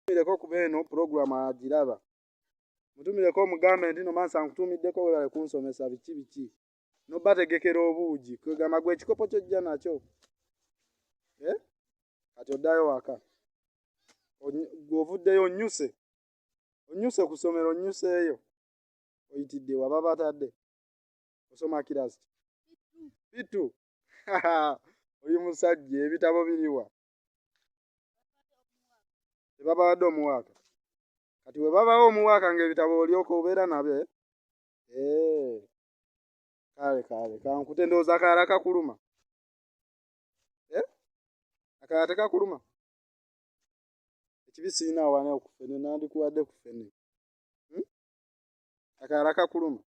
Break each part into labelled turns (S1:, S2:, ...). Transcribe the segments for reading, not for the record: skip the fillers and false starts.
S1: Mutumireko ku beno program agiraba. Mutumireko mugambe nti no mansa nkutumiddeko webale kunsomesa biki. No bategekera obuugi. Kwegamba gwe ekikopo kyojja nakyo. Kati oddayo waka. Govuddeyo onnyuse. Onnyuse ku ssomero onnyuseeyo. Oyitidde waba batadde. Osoma kirasi. Bitu. Oli musajja ebitabo biriwa. Tebabadde omuwaaka. Kati we babawo omuwaaka ng'ebitabo olyoka obeera nabyo. Kale. Kankute ndowooza akalala kakuluma. Akalala tekakuluma. Ekibi sirina awaana okufene nandikuwadde ku ffene. Akalala kakuluma.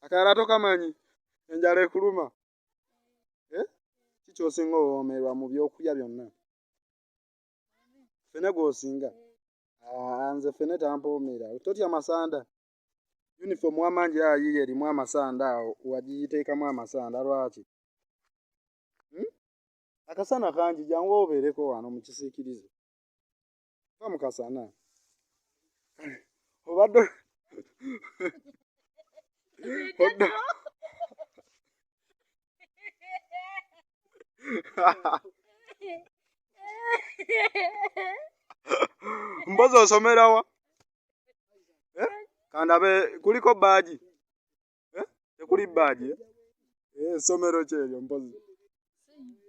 S1: Akalala tokamanyi. Enjala ekuluma. Kikyosinga owoomerwa mu byokulya byonna. Ffene gw'osinga. Nze ffene tampoomera. Totya masanda. Uniform w'Omulangira yiye erimu amasanda awo wagiyiteekamu amasanda lwaki? Akasana kangi jangu obeereko wano mu kisiikirize. Va mu kasana. Obadde mpozi osomera wa? Kandabe kuliko baaji. Tekuli baaji. Essomero kyeryo mpozi.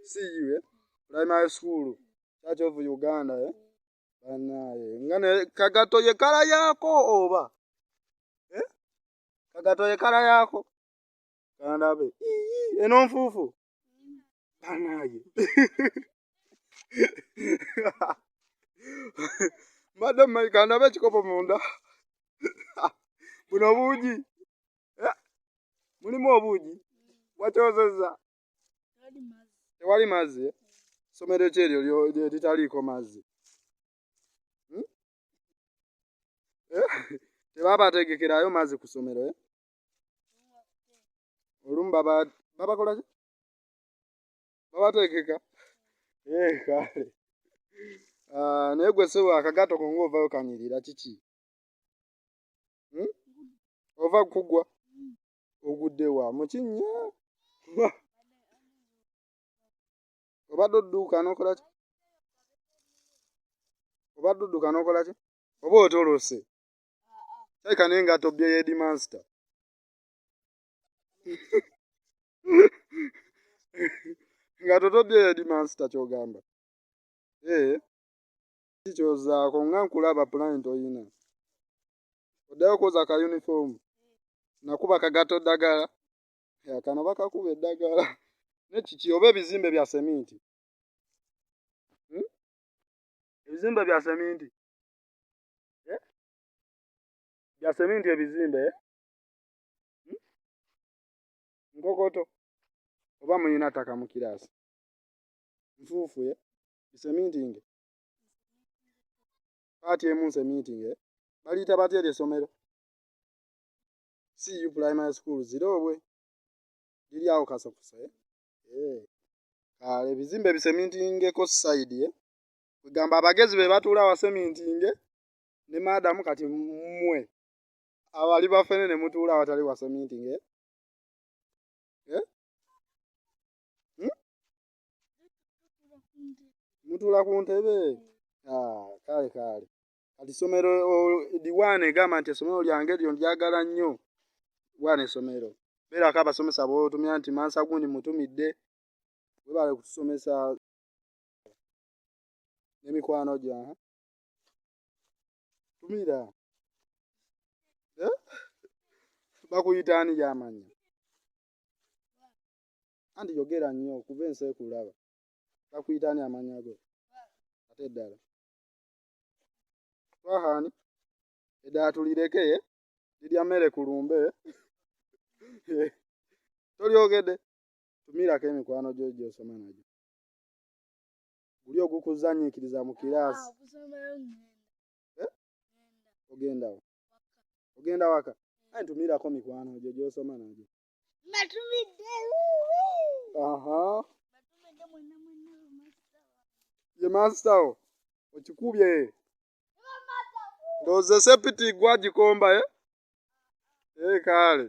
S1: See you, primary school, Church of Uganda, Banaye. Ngane kagato ye kala yako oba. Kagato ye kala yako. Kandabe. Eno nfufu. Banaye. Madam kandabe kikopo munda. Buno buugi. Mulimu obuugi. Wakyozeza. Tewali mazzi. Somero kyeryo litaliiko mazzi. Tebabategekerayo mazzi ku ssomero. Olumu babakola ki? Babategeka. Kale. Naye gwe ssebo akagato ko ng'ovayo kanyirira kiki? Ova kugwa. Ogudde wa mu kinnya. Obadde odduuka n'okola ki? Obadde odduuka n'okola ki? Oba otolose. Kyalika n'engatto bye Headmaster. Engatto tobye Headmaster ky'ogamba. Kikyozaako nga nkulaba pulani toyina. Oddayo kwoza ka uniform. Nakuba kagato ddagala. Kano bakakuba eddagala. Nekiki oba ebizimbe bya seminti. Ebizimbe bya seminti. Bya seminti ebizimbe. Nkokoto. Oba muyina ttaka mu kirasi. Nfuufu seminti. Paati emu seminti. Baliyita batya essomero. See you primary school Zirobwe. Liri awo Kasokusa. Kale ebizimbe bisemintingeko side. Kugamba abagezi be batuula wa semintinge ne madamu kati mmwe abali bafene ne mutuula awatali wa semintinge. Mutuula ku ntebe. Kale. Kati ssomero diwane gamba nti essomero lyange lyo njagala nnyo. Wane essomero. Beerako abasomesa b'otumya nti mansa gundi mutumidde. Webale kutusomesa n'emikwano gya. Tumira. Bakuyita ani gy'amanya? Andi yogera nnyo kuba ensi ekulaba. Bakuyita ani amanya go? Ate eddala. Twahani. Eddala tulireke. Lirya mmere ku lumbe. Tolyogedde. Tumirako emikwano gyo gy'osoma nagyo. Guli ogukuzanyiikiriza mu kiraasi. Ogenda waka. Tumirako mikwano gyo gy'osoma nagyo. Natumidde. Ye master wo. Okikubye. Ndoze sepiti gwagikomba kale.